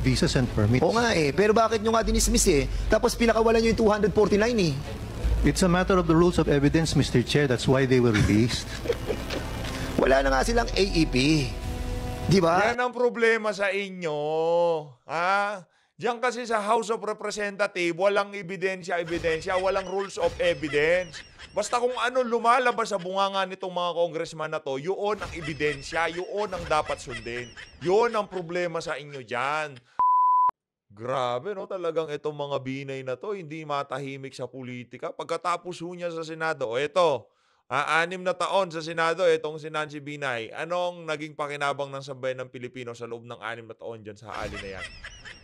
visas and permits. Oo nga eh, pero bakit nyo nga dinismiss eh? Tapos pinakawalan nyo yung 249 eh. It's a matter of the rules of evidence, Mr. Chair. That's why they were released. Wala na nga silang AEP. Di ba? Yan ang problema sa inyo. Ha? Diyan kasi sa House of Representatives, walang ebidensya, walang rules of evidence. Basta kung ano lumalabas sa bunganga nitong mga congressman na to, yun ang ebidensya, yun ang dapat sundin. Yun ang problema sa inyo dyan. Grabe, no? Talagang itong mga binay na to, hindi matahimik sa politika. Pagkatapos niya sa Senado, o ito, 6 na taon sa Senado, itong si Nancy Binay. Anong naging pakinabang ng sambayan ng Pilipino sa loob ng 6 na taon dyan sa hali na yan?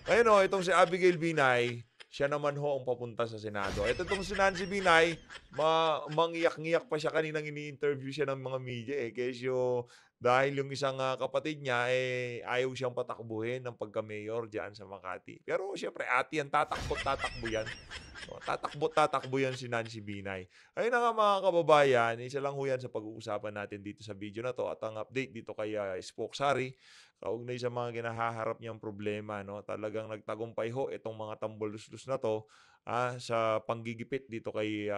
Ngayon o, itong si Abigail Binay, siya naman ho ang papunta sa Senado. Ito itong si Nancy Binay, mangiyak-ngiyak pa siya kaninang ini-interview siya ng mga media eh. Kesyo, dahil yung isang kapatid niya, ayaw siyang patakbuhin ng pagka-mayor dyan sa Makati. Pero siyempre, ati yan, tatakbo yan. So, tatakbo yan si Nancy Binay. Ayun na nga mga kababayan, isa lang ho yan sa pag-uusapan natin dito sa video na to. At ang update dito kay Spokesary, kaugnay sa mga ginahaharap niyang problema, no? Talagang nagtagumpay ho itong mga tambolus-lus na to sa panggigipit dito kay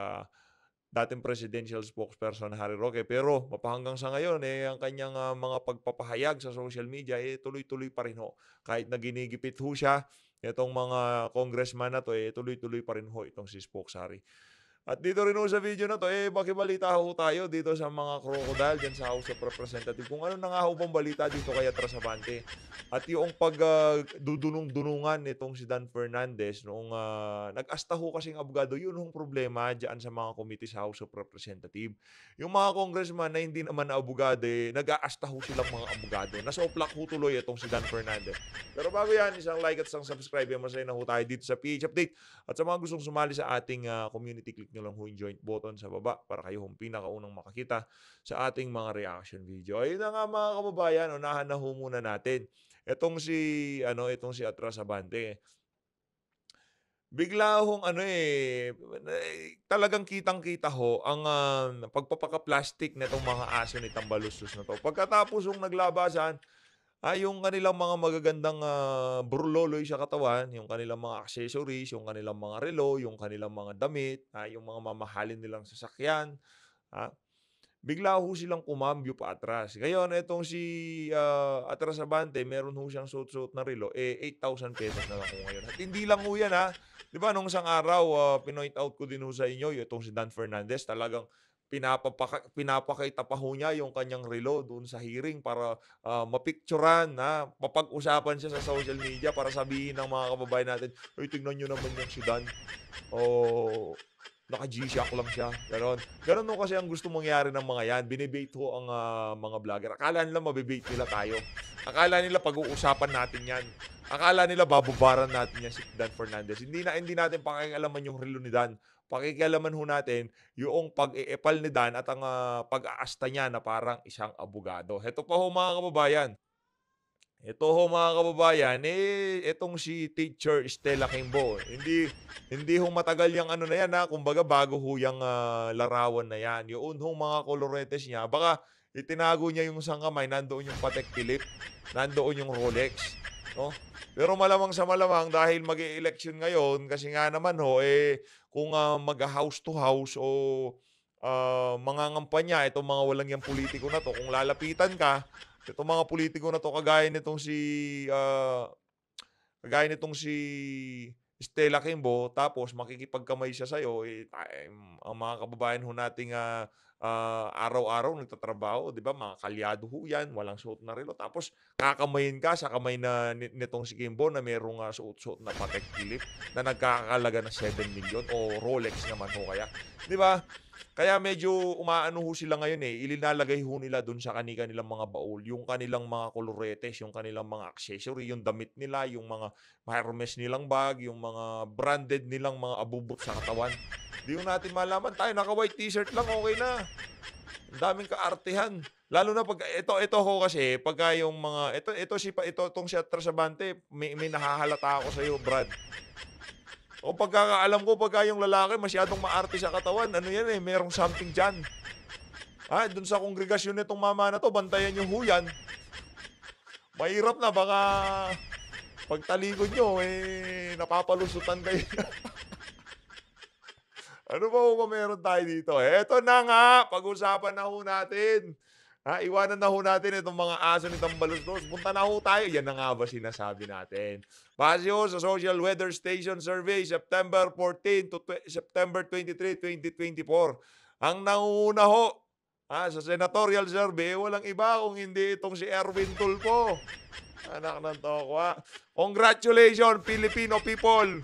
dating presidential spokesperson Harry Roque. Pero mapahanggang sa ngayon, ang kanyang mga pagpapahayag sa social media, tuloy-tuloy pa rin ho. Kahit na ginigipit ho siya, itong mga congressman na to, tuloy-tuloy pa rin ho itong si Spokesary. At dito rin ho sa video na to, makibalita ho tayo dito sa mga crocodile dyan sa House of Representatives. Kung ano na nga ho bang balita dito kay Atras Abante. At yung pagdudunong-dunungan nitong si Dan Fernandez noong nag-asta ho kasing abogado, yun hong problema dyan sa mga committee sa House of Representatives. Yung mga congressman na hindi naman na abogado, nag-aasta ho silang mga abogado. Nasoplak ho tuloy itong si Dan Fernandez. Pero bago yan, isang like at isang subscribe. Masaya na ho tayo dito sa PH Update. At sa mga gustong sumali sa ating community, click nyo lang ho yung joint button sa baba para kayo hong pinakaunang makakita sa ating mga reaction video. Ayun na nga mga kababayan, unahan na ho muna natin. Itong si Atras Abante. Bigla hong talagang kitang-kita ho ang pagpapaka-plastic nitong mga aso ni Tambaluslos na to. Pagkatapos hong naglabasan, yung kanilang mga magagandang burloloy sa katawan, yung kanilang mga accessories, yung kanilang mga relo, yung kanilang mga damit, yung mga mamahalin nilang sasakyan, bigla ho silang kumambyo pa atras. Ngayon, itong si Atras Abante, meron ho siyang suot-suot na relo, 8,000 pesos na lang ho ngayon. At hindi lang ho yan Di ba, nung isang araw, pinoint out ko din ho sa inyo, itong si Dan Fernandez, talagang pinapakita pa ho niya yung kanyang relo doon sa hearing para mapicturan, mapag-usapan siya sa social media para sabihin ng mga kababayan natin, "Uy, tignan nyo naman yung si Dan. Naka-G-Shock lang siya." Ganon ho kasi ang gusto mangyari ng mga yan. Binibait ho ang mga vlogger. Akala nila mabibait nila tayo. Akala nila pag-uusapan natin yan. Akala nila babubaran natin yan si Dan Fernandez. Hindi natin pakikialaman yung relo ni Dan. Pakikialaman ho natin yung pag-iepal ni Dan at ang pag-aasta niya na parang isang abogado. Ito pa ho mga kababayan. Itong si Teacher Stella Kimbo. Hindi ho matagal yung na yan kumbaga bago ho yung larawan na yan. Yung mga koloretes niya, baka itinago niya yung isang kamay, nandoon yung Patek Philippe, nandoon yung Rolex. No? Pero malamang sa malamang dahil mag-e-election ngayon, kasi nga naman kung mag-house to house o mangangampanya, itong mga walang yung politiko na to, kung lalapitan ka, itong mga politiko na to, kagaya nitong si Stella Kimbo, tapos makikipagkamay siya sa'yo, ang mga kababayan ho nating araw-araw nagtatrabaho, di ba? Mga kalyado ho yan, walang suot na relo. Tapos kakamayin ka sa kamay nitong si Kimbo na merong suot-suot na Patek Philippe na nagkakalaga ng 7 million o Rolex naman ho kaya. Di ba? Kaya medyo umaano ho sila ngayon ilinalagay ho nila dun sa kanilang mga baul, yung kanilang mga koloretes, yung kanilang mga accessory, yung damit nila, yung mga Hermes nilang bag, yung mga branded nilang mga abubot sa katawan. Di yung natin malaman, tayo naka-white t-shirt lang, okay na. Ang daming kaartehan. Lalo na pag ito ho kasi pagka yung mga itong si Atras Abante, may nahahalata ako sa iyo, Brad. O pagkakaalam ko, pagka yung lalaki masyadong maarte sa katawan, merong something dyan. Dun sa kongregasyon nitong mama na to, bantayan yung huyan. Mahirap na, baka Pagtalikod nyo, napapalusutan kayo. Ano ba meron tayo dito? Eto na nga, pag-usapan na ho natin. Iwanan na ho natin itong mga aso ni Tambaluslos. Punta na ho tayo. Yan na nga ba sinasabi natin? Base ho sa Social Weather Station Survey, September 14 to September 23, 2024. Ang nanguna ho sa senatorial survey, walang iba kung hindi itong si Erwin Tulfo. Anak ng tokwa. Congratulations, Filipino people!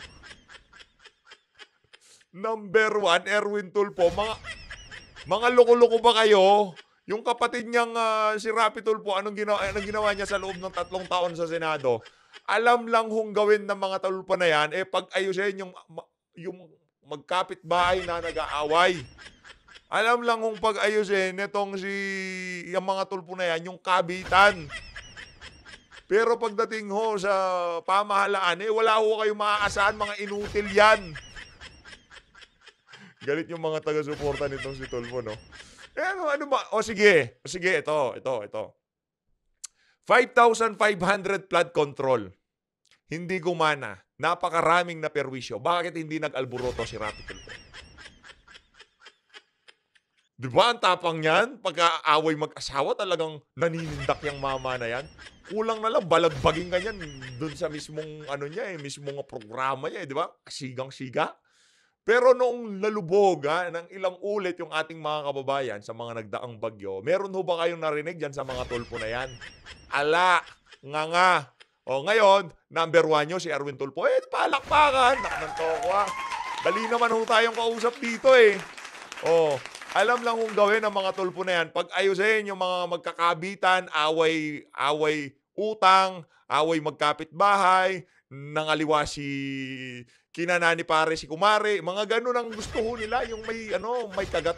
Number 1, Erwin Tulfo. Mga loko-loko ba kayo? Yung kapatid niyang si Rapi Tulfo, anong ginawa niya sa loob ng 3 taon sa Senado? Alam lang hong gawin ng mga Tulfo na yan, pag-ayusin yung magkapit-bahay na nag-aaway. Alam lang hong pag-ayusin itong yung mga Tulfo na yan, yung kabitan. Pero pagdating ho sa pamahalaan, wala ho kayong maaasahan, mga inutil yan. Galit yung mga taga-suporta nitong si Tulfo, no? Ano ba? Sige, ito. 5,500 flood control. Hindi gumana. Napakaraming na perwisyo. Bakit hindi nag-alburoto si Rapi Tulfo? Di ba ang tapang niyan? Pagka-away mag-asawa, talagang naninindak yung mama na yan. Kulang na lang, balagbaging ganyan dun sa mismong, mismong programa niya, di ba? Sigang-siga. Pero noong nalubog ng ilang ulit yung ating mga kababayan sa mga nagdaang bagyo, meron ho ba kayong narinig dyan sa mga Tulfo na yan? Ala, nga. Ngayon, number 1 nyo si Erwin Tulfo. Palakpakan. Nakantokwa. Dali naman ho tayong kausap dito alam lang hong gawin ng mga Tulfo na yan. Pag ayusin yung mga magkakabitan, away utang, away magkapit-bahay, nangaliwa si kinanani pare si kumare, mga ganun ang gusto ho nila, yung may kagat.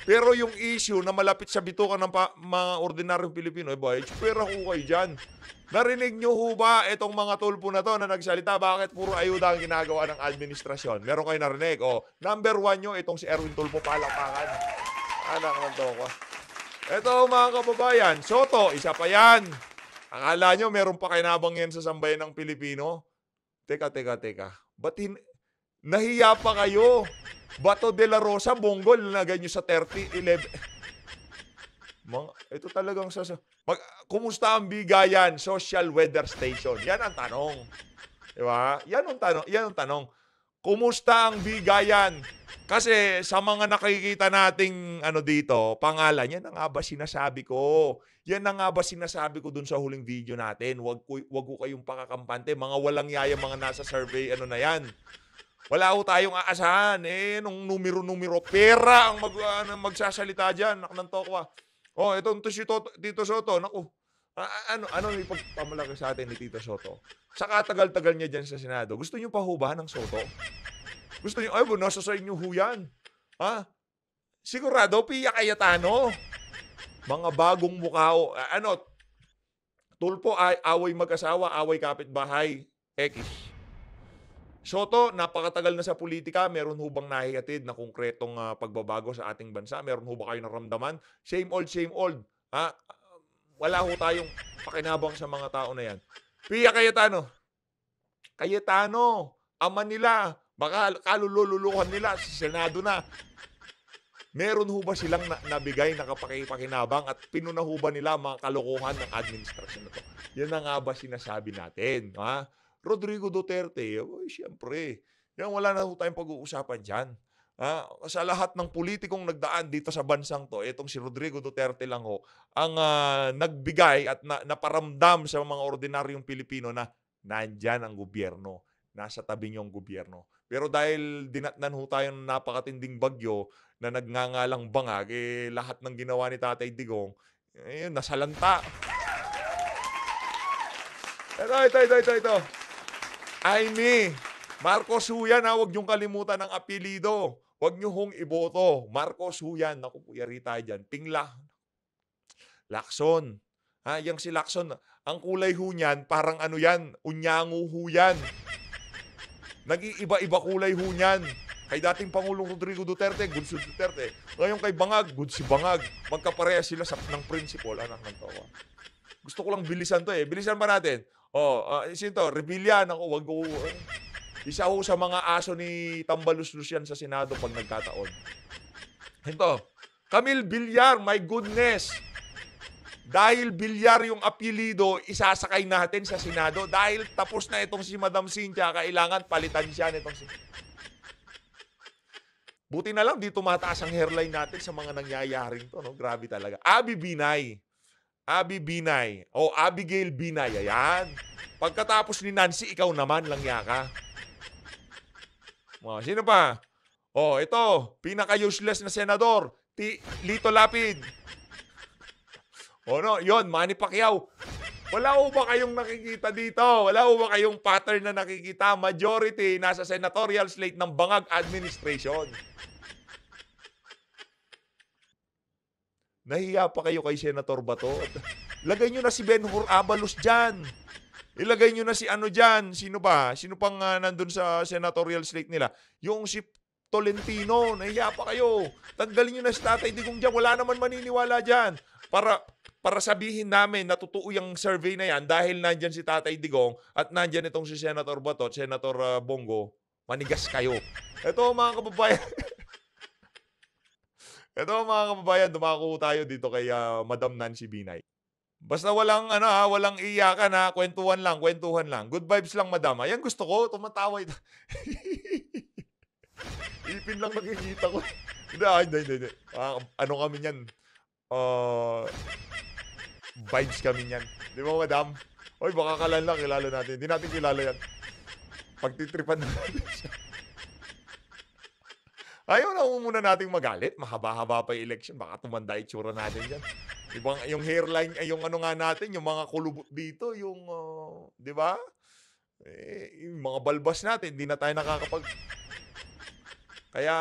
Pero yung issue na malapit sa bitukan ng mga ordinaryong Pilipino, pera ho kayo dyan. Narinig nyo ho ba itong mga Tulfo na to na nagsalita, bakit puro ayuda ang ginagawa ng administrasyon? Meron kayo narinig? Number 1 nyo, itong si Erwin Tulfo, palakpakan. Anak ng toko. Ito mga kababayan, Soto, isa pa yan. Akala nyo meron pa kinabang yan sa sambayan ng Pilipino? Teka. Ba't nahiya pa kayo? Bato de la Rosa, Bonggol, nilagay nyo sa 30-11. Ito talagang kumusta ang bigayan? Social Weather Station. Yan ang tanong. Diba? Yan ang tanong. Kumusta ang bigayan? Kasi sa mga nakikita nating dito, pangalan, yan na nga ba sinasabi ko? Yan na nga ba sinasabi ko dun sa huling video natin? Wag ko kayong pakakampante. Mga walang yaya, mga nasa survey, na yan. Wala ko tayong aasahan. Nung numero-numero, pera ang magsasalita dyan. Nak ng tokwa. Itong Tito Soto. Naku, ano yung pagpamalaki sa atin ni Tito Soto? Sa katagal-tagal niya dyan sa Senado, gusto niyo pa hubahan ng Soto? Gusto niyo, nasa sa inyo ho yan. Sigurado, Pia Cayetano. Mga bagong mukha Tulfo, away mag-asawa, away kapitbahay, X. Soto, napakatagal na sa politika, meron ho bang nahihatid na konkretong pagbabago sa ating bansa? Meron ho ba kayo naramdaman? Same old. Wala ho tayong pakinabang sa mga tao na yan. Pia Cayetano, ama nila, baka kalululuhan nila sa Senado na. Meron ho ba silang nabigay na kapakipakinabang at pinuna ho ba nila mga kalokohan ng administrasyon na to? Yan na nga ba sinasabi natin? Rodrigo Duterte, siyempre. Yan, wala na ho tayong pag-uusapan dyan. Sa lahat ng politikong nagdaan dito sa bansang to, itong si Rodrigo Duterte lang ho, ang nagbigay at naparamdam sa mga ordinaryong Pilipino na nandyan ang gobyerno. Nasa tabi niyo ang gobyerno. Pero dahil dinatnan ho tayo ng napakatinding bagyo na nagngangalang bangag, lahat ng ginawa ni Tatay Digong, nasalanta. Ito. Aimee, Marcos Huyan, huwag niyong kalimutan ang apelido. Huwag niyo hong iboto. Marcos Huyan, naku, yari tayo dyan. Tingla. Lacson. Yang si Lacson, ang kulay ho niyan, parang yan, unyango ho yan. Nag-iiba-iba kulay ho niyan. Kay dating Pangulong Rodrigo Duterte, good si Duterte. Ngayon kay Bangag, good si Bangag. Magkapareha sila ng principal. Anak ng tawa. Gusto ko lang bilisan to Bilisan pa natin. Sino to? Rebilla. Ako, wag ko. Isa ho sa mga aso ni Tambalus yan sa Senado pag nagkataon. Ito, Camille Villar, my goodness. Dahil Villar yung apelido, isasakay natin sa Senado. Dahil tapos na itong si Madam Cynthia, kailangan palitan siya nitong si... Buti na lang, di tumataas ang hairline natin sa mga nangyayaring to. No? Grabe talaga. Abby Binay. Abby Binay. O, Abigail Binay. Ayan. Pagkatapos ni Nancy, ikaw naman lang yaka. Sino pa? Ito. Pinaka-useless na senador. Lito Lapid. No, yon, Manny Pacquiao. Wala ho ba kayong nakikita dito? Wala ho ba kayong pattern na nakikita? Majority nasa senatorial slate ng Bangag administration. Nahiya pa kayo kay Senator Bato? Lagay nyo na si Benhur Abalos dyan. Ilagay nyo na si ano dyan. Sino ba? Sino pang nandun sa senatorial slate nila? Yung si Tolentino. Nahiya pa kayo. Tanggalin nyo na si Tatay Digong dyan. Wala naman maniniwala dyan. Para sabihin namin na totoo yung survey na yan dahil nandyan si Tatay Digong at nandyan itong si Senator Bato at Senator Bongo, manigas kayo. Ito mga kababayan. Ito mga kababayan, dumako tayo dito kay Madam Nancy Binay. Basta walang walang iyakan ha, kwentuhan lang. Good vibes lang, Madam. Ayan gusto ko, tumatawa ito. Ipin lang nakikita ko. Hindi. Ano kami niyan? Vibes kami niyan. Di ba, Madam? Oy, baka lang kilala natin. Hindi natin kilala yan. Pagtitripan natin siya. Ayaw na muna nating magalit. Mahaba-haba pa yung election. Baka tumanda itsura natin dyan. Ibang, yung hairline, yung ano nga natin, yung mga kulubot dito, yung, di ba? Yung mga balbas natin, hindi na tayo nakakapag... Kaya,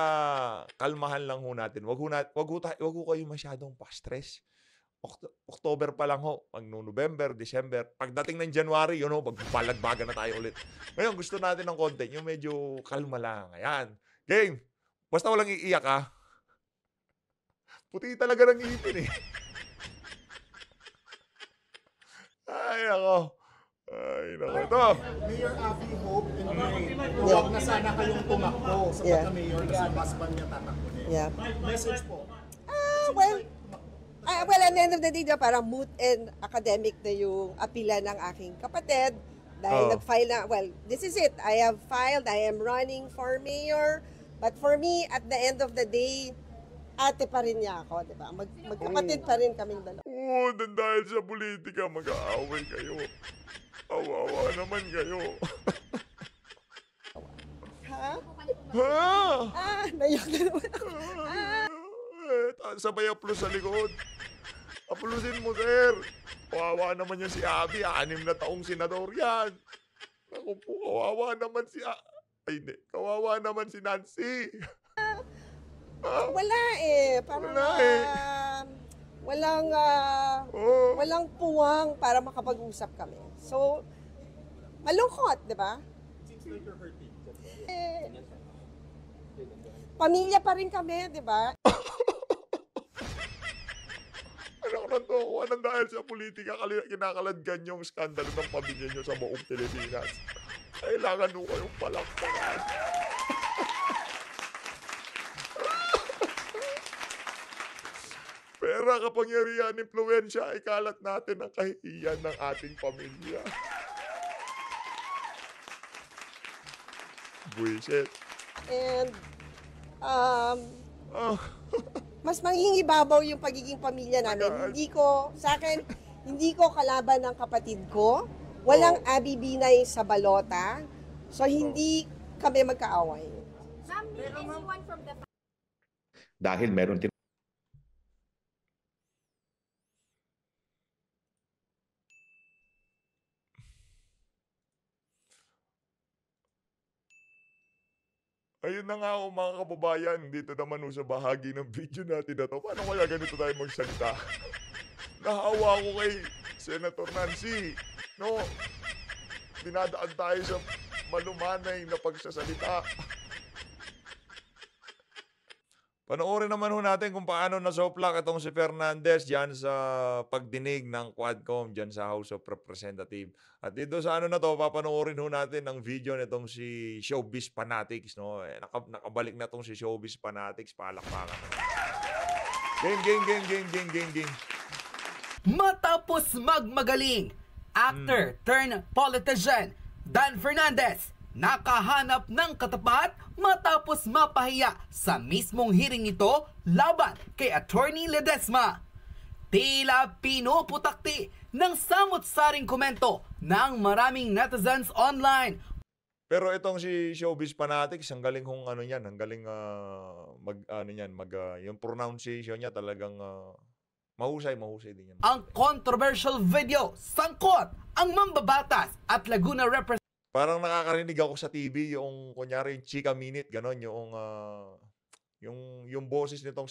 kalmahan lang ho natin. Wag ho kayo masyadong pa-stress. October pa lang ho. Pag November, December. Pagdating ng January, yun ho, magbalagbaga na tayo ulit. Ngayon, gusto natin ng content, yung medyo kalma lang. Ayan. Game! Basta walang iiyak ha. Puti talaga ng ipin eh. Ay, nako. Ito. Mayor Abby Hope and huwag na sana kayong tumakbo sa pagka-mayor kasi husband niya tatakbo din. Yeah. Message po. Well, at the end of the day, parang moot and academic na yung apila ng aking kapatid. Dahil nag-file na, this is it. I have filed, I am running for mayor. But for me, at the end of the day, ate pa rin niya ako, di ba? Magkapatid pa rin kaming dalawa. Dahil sa politika, mag-aaway kayo. Awawa naman kayo. Ha? Ha? Nayak na naman ako. Sabay aplos sa likod. Aplusin mo, sir. Kawawa naman yung si Abby. 6 na taong senador yan. Naku po, kawawa naman si kawawa naman si Nancy. Wala eh. Parang walang puwang para makapag-usap kami. So, malungkot, di ba? Pamilya pa rin kami, di ba? Anak na to, anong dahil sa politika, kinakaladgan yung skandalo ng pamilya nyo sa buong Pilipinas. Kailangan nyo kayong palakpakan. Pera, kapangyarihan, impluwensya, ikalat natin ang kahihiyan ng ating pamilya. Buisit. And, mas manghingibabaw yung pagiging pamilya namin. Sa akin, hindi ko kalaban ng kapatid ko. Walang Abby Binay sa balota. So, hindi kami magkaaway. Dahil meron din Ayun na nga mga kababayan, dito naman sa bahagi ng video natin na to. Paano kaya ganito tayo magsalita? Nahawa ko kay Senator Nancy. No? Dinadaan tayo sa malumanay na pagsasalita. Panoorin naman ho natin kung paano nasoplak itong si Fernandez dyan sa pagdinig ng Quadcom dyan sa House of Representatives. At dito sa ano na to, papanoorin ho natin ang video nitong si Showbiz Fanatics. No? Nakabalik na itong si Showbiz Fanatics. Palakpakan na. Gang. Matapos magmagaling, actor turn politician Dan Fernandez nakahanap ng katapat matapos mapahiya sa mismong hearing nito laban kay Attorney Ledesma. Tila pinuputakti ng samot-saring komento ng maraming netizens online. Pero itong si Showbiz Fanatics, ang galing hong ano niyan, ang galing yung pronunciation niya talagang mahusay din yan. Ang controversial video sangkot ang mambabatas at Laguna Representative Parang nakakarinig ako sa TV yung kunyari yung Chika Minute, ganon, yung boses nitong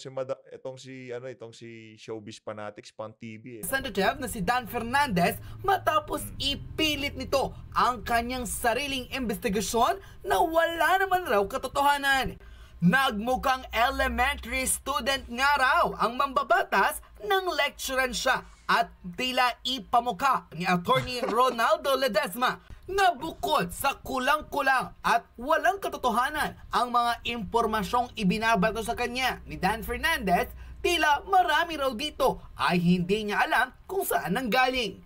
si Showbiz Fanatics pang TV. na si Dan Fernandez matapos ipilit nito ang kanyang sariling investigasyon na wala naman raw katotohanan. Nagmukhang elementary student nga raw ang mambabatas nang lecturean siya at tila ipamukha ni Attorney Ronaldo Ledesma na bukod sa kulang-kulang at walang katotohanan ang mga impormasyong ibinabato sa kanya ni Dan Fernandez, tila marami raw dito ay hindi niya alam kung saan nanggaling.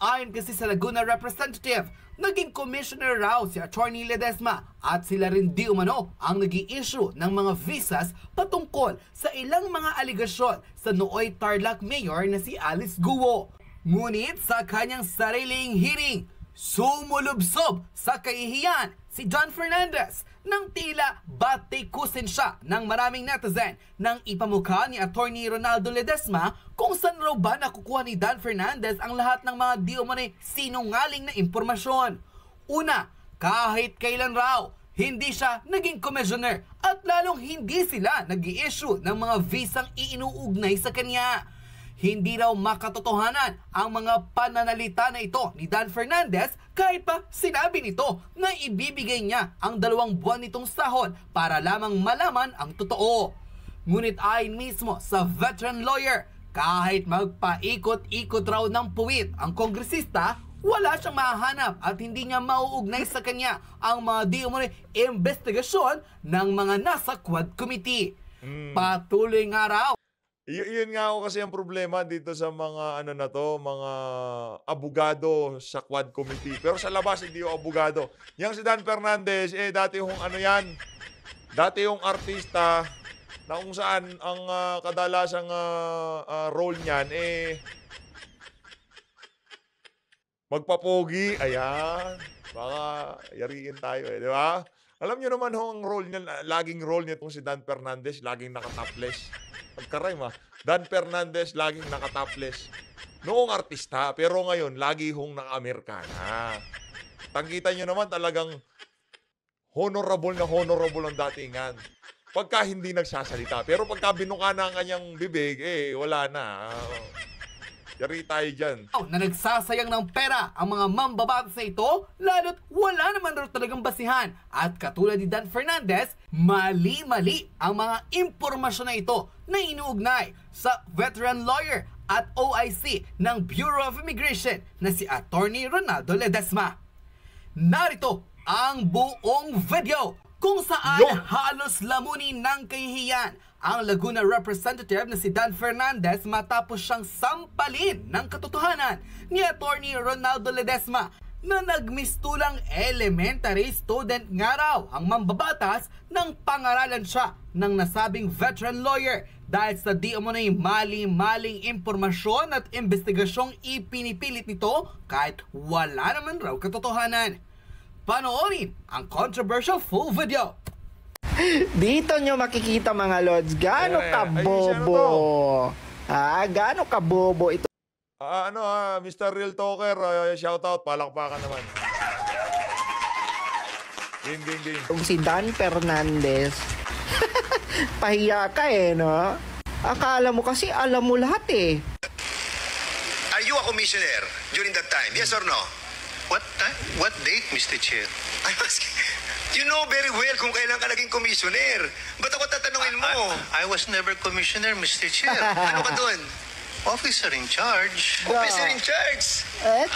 Ayon kasi sa Laguna Representative, naging commissioner raw si Attorney Ledesma at sila rin di umano ang nag-i-issue ng mga visas patungkol sa ilang mga aligasyon sa nooy Tarlac Mayor na si Alice Guo. Ngunit sa kanyang sariling hearing, sumulubsob sa kahihiyan si Dan Fernandez nang tila batikusin siya ng maraming netizen nang ipamukha ni Attorney Ronaldo Ledesma kung saan raw ba nakukuha ni Dan Fernandez ang lahat ng mga di umano'y sinungaling na impormasyon. Una, kahit kailan raw, hindi siya naging commissioner at lalong hindi sila nag-i-issue ng mga visang iinuugnay sa kanya. Hindi raw makatotohanan ang mga pananalita na ito ni Dan Fernandez kahit pa sinabi nito na ibibigay niya ang 2 buwan nitong sahod para lamang malaman ang totoo. Ngunit ayon mismo sa veteran lawyer, kahit magpaikot-ikot raw ng puwit ang kongresista, wala siyang mahahanap at hindi niya mauugnay sa kanya ang mga di umano'y investigasyon ng mga nasa Quad Committee. Patuloy nga raw Yun nga ako kasi ang problema dito sa mga mga abogado sa Quad Committee. Pero sa labas hindi yung abogado. Yang si Dan Fernandez, dati yung dati yung artista na kung saan ang kadalasang role niyan, magpapogi. Ayan. Baka yariin tayo di ba? Alam niyo naman ang role niya, laging role niya itong si Dan Fernandez, laging nakatopless. Pagkaray Dan Fernandez laging nakatopless. Noong artista, pero ngayon lagi hong naka-Amerikana. Tangkita niyo naman talagang honorable ang datingan. Pagka hindi nagsasalita. Pero pagka binuka na ang kanyang bibig, wala na. Yari tayo dyan. Na nagsasayang ng pera ang mga mambabatas na ito, lalo't wala naman raw talagang basihan. At katulad ni Dan Fernandez, mali-mali ang mga impormasyon na ito na inuugnay sa veteran lawyer at OIC ng Bureau of Immigration na si Attorney Ronaldo Ledesma. Narito ang buong video kung saan halos lamunin ng kahihiyan ang Laguna Representative na si Dan Fernandez matapos siyang sampalin ng katotohanan ni Attorney Ronaldo Ledesma na nagmistulang elementary student nga raw ang mambabatas nang pangaralan siya ng nasabing veteran lawyer dahil sa di umano'y mali-maling impormasyon at investigasyong ipinipilit nito kahit wala naman raw katotohanan. Panoorin ang controversial full video. Dito nyo makikita mga lods, gaano kabobo. Gaano kabobo ito. Mr. Real Talker, shout out, palakpakan naman. Ding. Si Dan Fernandez. Pahiya ka no? Akala mo kasi alam mo lahat Are you a commissioner during that time? Yes or no? What time? What date, Mr. Chair? I'm asking. You know very well kung kailan ka naging commissioner. Ba't ako tatanungin mo? I was never commissioner, Mr. Chair. Ano ka doon? Officer in charge. Officer in charge.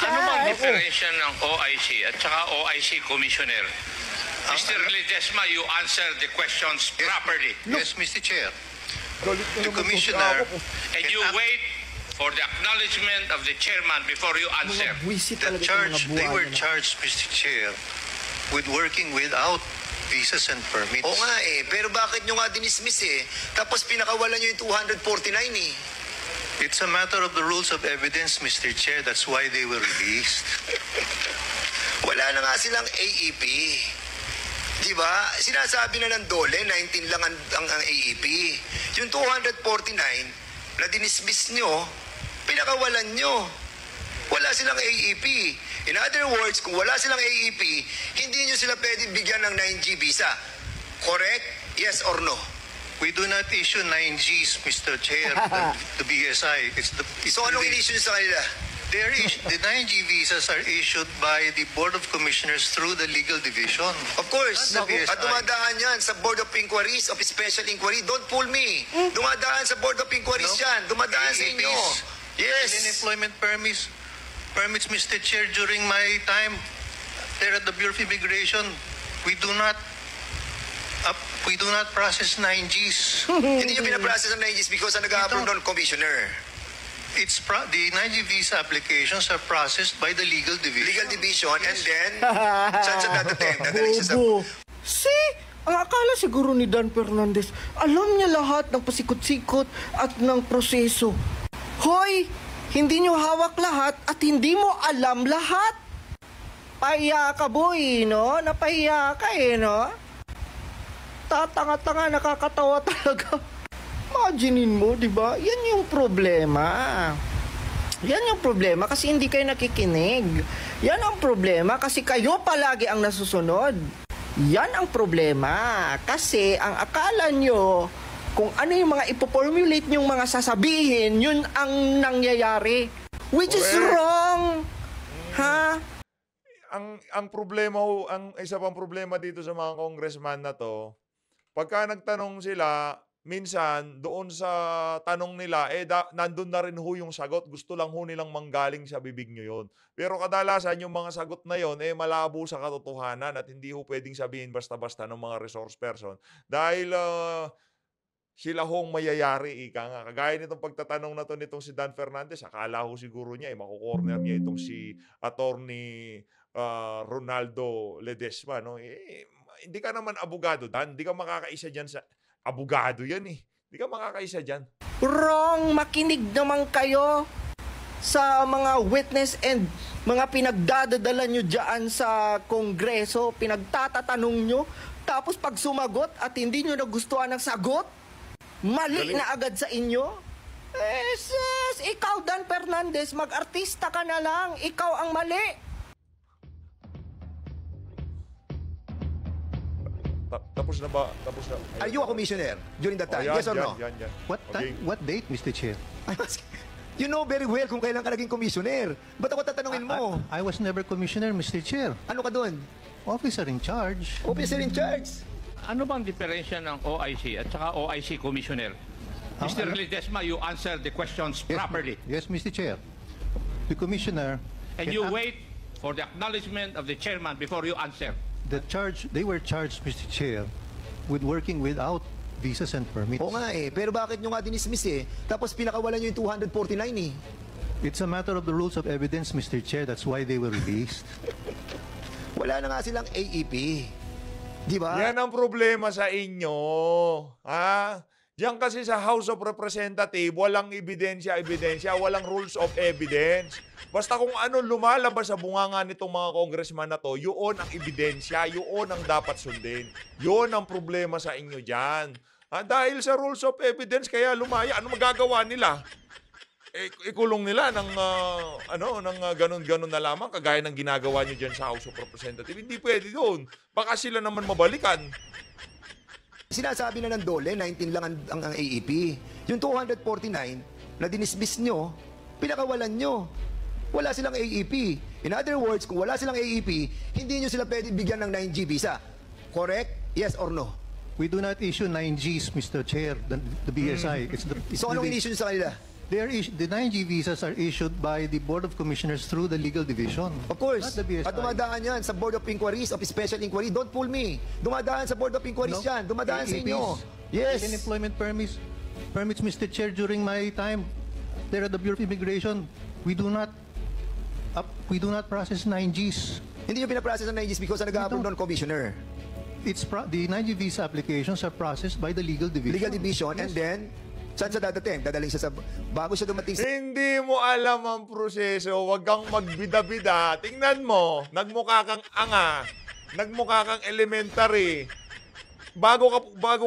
Ano bang diferensya ng OIC at saka OIC Commissioner? Mr. Ledesma, you answer the questions properly. Yes, Mr. Chair. The commissioner And you wait for the acknowledgement of the chairman before you answer. they were charged, Mr. Chair, with working without visas and permits. Oo nga eh, pero bakit nyo nga dinismiss eh? Tapos pinakawalan nyo yung 249 eh. It's a matter of the rules of evidence, Mr. Chair. That's why they were released. Wala na nga silang AEP. Di ba? Sinasabi na ng Dole, 19 lang ang AEP. Yung 249 na dinismiss nyo, pinakawalan nyo. Wala silang AEP. In other words, kung wala silang AEP, hindi nyo sila pwede bigyan ng 9G visa. Correct? Yes or no? We do not issue 9Gs, Mr. Chair, the BSI. So anong in-issue nyo sa kanila? The 9G visas are issued by the Board of Commissioners through the legal division. Of course. Not the BSI. At dumadaan yan sa Board of Inquiries, of Special Inquiry. Don't fool me. Dumadaan sa Board of Inquiries yan. Dumadaan sa inyo. Yes. Alien employment permits, Mr. Chair, during my time there at the Bureau of Immigration, we do not process 9Gs. Hindi nyo pinaprocess ang 9Gs because ang nag-approve doon, Commissioner. The 9G visa applications are processed by the legal division. Legal division, and then, saan siya dadalhin siya sa... See? Ang akala siguro ni Dan Fernandez, alam niya lahat ng pasikot-sikot at ng proseso. Hoy! Hindi niyo hawak lahat at hindi mo alam lahat. Pahiya ka, boy, no? Napahiya ka, no? Tatanga-tanga, nakakatawa talaga. Imaginein mo, di ba? Yan yung problema. Yan yung problema kasi hindi kayo nakikinig. Yan ang problema kasi kayo palagi ang nasusunod. Yan ang problema kasi ang akala nyo kung ano yung mga ipoformulate nyong mga sasabihin, yun ang nangyayari. Which is wrong. Ha? Ang problema ho, ang isa pang problema dito sa mga congressman na to, pagka nagtanong sila, minsan doon sa tanong nila, nandun na rin ho yung sagot. Gusto lang ho nilang manggaling sa bibig nyo yun. Pero kadalasan yung mga sagot na yun, malabo sa katotohanan at hindi ho pwedeng sabihin basta-basta ng mga resource person. Dahil sila hong mayayari, ika nga. Kagaya nitong pagtatanong na to nitong si Dan Fernandez, akala ho siguro niya, makukorner niya itong si Attorney Ronaldo Ledesma. No? Hindi ka naman abogado, Dan. Hindi ka makakaisa dyan sa... Abogado yan eh. Hindi ka makakaisa dyan. Wrong! Makinig naman kayo sa mga witness and mga pinagdadadala nyo dyan sa Kongreso, pinagtatatanong nyo, tapos pag sumagot at hindi nyo nagustuhan ang sagot, mali na agad sa inyo. Sis, ikaw Dan Fernandez, mag-artista ka na lang, ikaw ang mali. Tapos na ba? Tapos na. Are you a commissioner during that time? Yes or no? Yan. What date, Mr. Chair? You know very well kung kailan ka naging commissioner. Ba't ako tatanungin mo? I was never commissioner, Mr. Chair. Ano ka doon? Officer in charge. Officer in charge. Ano bang diferensya ng OIC at saka OIC Commissioner? Mr. Ledesma, you answer the questions properly. Yes, Mr. Chair. The commissioner... And you wait for the acknowledgement of the chairman before you answer. They were charged, Mr. Chair, with working without visas and permits. Oo nga eh, pero bakit nyo nga dinismiss eh? Tapos pinakawalan nyo yung 249 eh. It's a matter of the rules of evidence, Mr. Chair. That's why they were released. Wala na nga silang AEP. Di ba? Yan ang problema sa inyo. Ha? Diyan kasi sa House of Representatives, walang ebidensya, walang rules of evidence. Basta kung ano lumalabas sa bunganga nitong mga congressman na to, yun ang ebidensya, yun ang dapat sundin. Yun ang problema sa inyo dyan. Dahil sa rules of evidence, kaya lumaya. Ano magagawa nila? Ikulong nila ng ganun-ganun na lamang, kagaya ng ginagawa nyo dyan sa House of Representatives. Hindi pwede doon. Baka sila naman mabalikan. Sinasabi na ng Dole, 19 lang ang AEP. Yung 249 na dinismiss nyo, pinakawalan nyo. Wala silang AEP. In other words, kung wala silang AEP, hindi nyo sila pwede bigyan ng 9G visa. correct? Yes or no? We do not issue 9Gs, Mr. Chair, the BSI. It's the, So anong in-issue nyo sa kanila? the 9G visas are issued by the Board of Commissioners through the legal division. Of course. Not the BSI. At dumadaan yan sa Board of Inquiries, of Special Inquiry. Don't fool me. Dumadaan sa Board of Inquiries No. yan. Dumadaan sa inyo. AEPs, Yes. Alien employment permits, Mr. Chair, during my time there at the Bureau of Immigration, we do not process 9Gs. Hindi nyo pinaprocess ang 9Gs because nag-a-approve doon, Commissioner. The 9G visa applications are processed by the legal division. Legal Division, and then, saan siya dadating? Dadaling siya sa... Bago siya dumating sa... Hindi mo alam ang proseso. Huwag kang magbida-bida. Tingnan mo. Nagmukha kang anga. Nagmukha kang elementary. Bago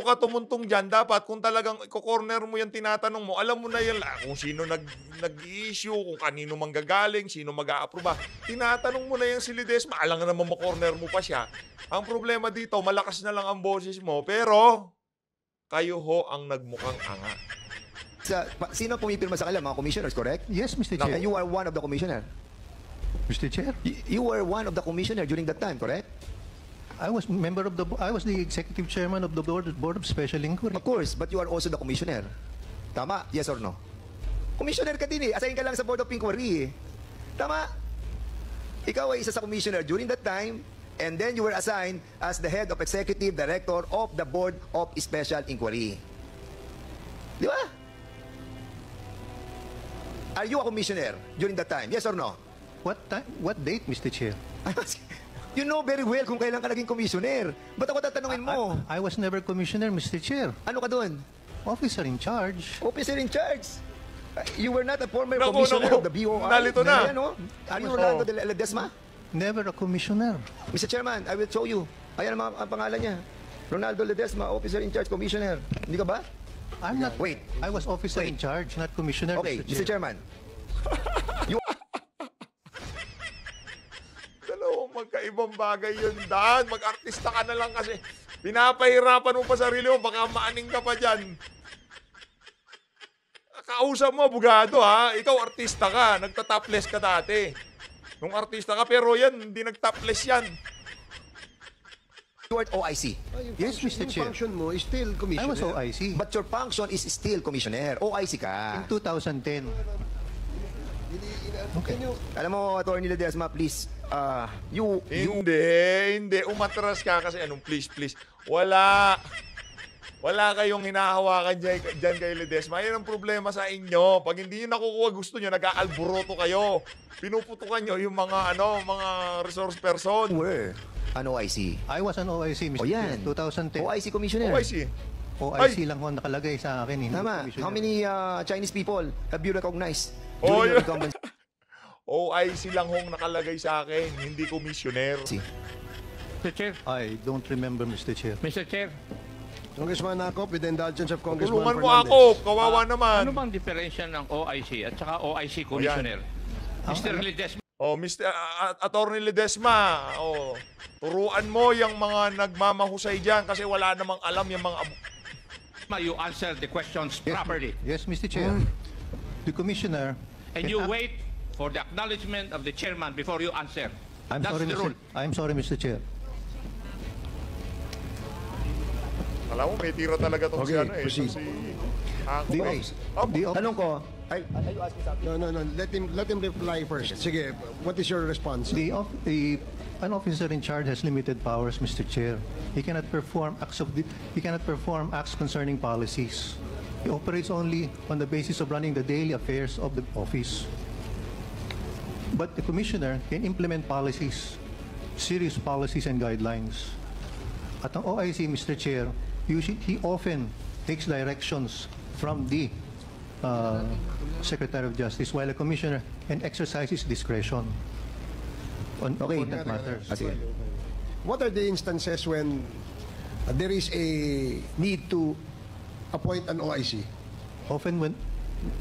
ka tumuntong dyan, dapat kung talagang i-corner mo yung tinatanong mo, alam mo na yan kung sino nag-issue, kung kanino manggagaling, sino mag-a-approve. Tinatanong mo na yung si Ledesma, alam nga naman ma-corner mo pa siya. Ang problema dito, malakas na lang ang boses mo, pero kayo ho ang nagmukhang anga. Sino pumipirma sa kanila? Mga commissioners, correct? Yes, Mr. Chair. And you are one of the commissioner. Mr. Chair, You were one of the commissioner during that time, correct? I was the executive chairman of the Board of Special Inquiry. Of course, but you are also the commissioner. Tama? Yes or no? Commissioner ka din eh. Assign ka lang sa Board of Inquiry eh. Tama? Ikaw ay isa sa commissioner during that time, and then you were assigned as the head of executive director of the Board of Special Inquiry. Di ba? Are you a commissioner during that time? Yes or no? What date, Mr. Chair? You know very well kung kailan ka naging commissioner. Ba't ako tatanungin mo? I was never commissioner, Mr. Chair. Ano ka doon? Officer in charge. Officer in charge. You were not a former Naku, commissioner naku. of the BOI. Nalito na. Ayan, oh. Are you Rolando de Ledesma? Never a commissioner. Mr. Chairman, I will show you. Ayan ang pangalan niya. Ronaldo Ledesma, officer in charge, commissioner. Hindi ka ba? I'm not. Wait. I was officer in charge, not commissioner, Okay, Mr. Chair. Chairman. Dalawang magkaibang bagay yun, Dan. Mag-artista ka na lang kasi pinapahirapan mo pa sarili mo. Baka maaning ka pa dyan. Kausap mo, abogado ha. Ikaw artista ka. Nagta-topless ka dati. Nung artista ka, pero yan, hindi nag-topless yan. You are OIC. Yes, Mr. Chair. function mo is still I commissioner. was OIC. But your function is still commissioner. OIC ka. In 2010. Alam mo, Attorney Ledesma, please. Hindi. Umatras ka kasi anong please. Wala kayong hinahawakan dyan kay Ledesma. Yan ang problema sa inyo. Pag hindi nyo nakukuha gusto nyo, nag-aalboroto kayo. Pinuputukan nyo yung mga resource person. Where? An OIC. I was an OIC, Mr. O yan. Chair, 2010. OIC commissioner. OIC lang ho nakalagay sa akin. Hindi Tama. commissioner. How many Chinese people have you recognized? Oh, during your yeah. incumbency? OIC lang hong nakalagay sa akin, hindi komisyoner. Mr. Chair. I don't remember, Mr. Chair. Mr. Chair. Congressman Acop, with the indulgence of Congressman Tulungan mo Fernandez. ako, kawawa naman. Ano bang diferensya ng OIC at saka OIC Commissioner? Mr. Ledesma. Attorney Ledesma, turuan mo yung mga nagmamahusay dyan kasi wala namang alam yung mga You answer the questions properly. Yes, Mr. Chair. The commissioner. And you wait for the acknowledgement of the chairman before you answer. I'm That's sorry, the rule. I'm sorry, Mr. Chair. Alam mo, may tira talaga itong Okay, si proceed. Tanong ko, No. Let him reply first. Sige, what is your response? An officer in charge has limited powers, Mr. Chair. He cannot perform acts concerning policies. He operates only on the basis of running the daily affairs of the office. But the commissioner can implement policies, serious policies and guidelines. At ang OIC, Mr. Chair, he often takes directions from the Secretary of Justice, while a commissioner can exercise his discretion on important matters. What are the instances when there is a need to appoint an OIC? Often when,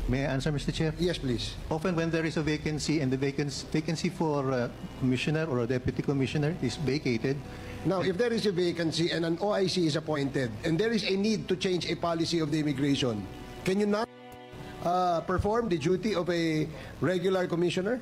may I answer, Mr. Chair? Yes, please. Often when there is a vacancy and the vacancy for a commissioner or a deputy commissioner is vacated. Now, if there is a vacancy and an OIC is appointed and there is a need to change a policy of the immigration, can you not perform the duty of a regular commissioner?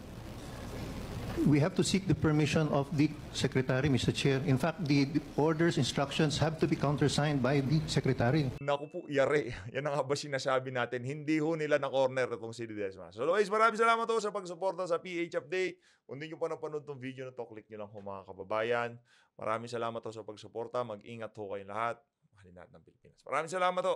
We have to seek the permission of the Secretary, Mr. Chair. In fact, the orders, instructions have to be countersigned by the Secretary. Naku po, yari. Yan ang nga ba sinasabi natin. Hindi ho nila na corner itong si Ledesma. So, Lois, maraming salamat ho sa pagsuporta sa PH Update. Kung hindi nyo pa napanood itong video na to, click nyo lang ho mga kababayan. Maraming salamat ho sa pagsuporta. Mag-ingat ho kayong lahat. Mahalin natin ng Pilipinas. Maraming salamat ho.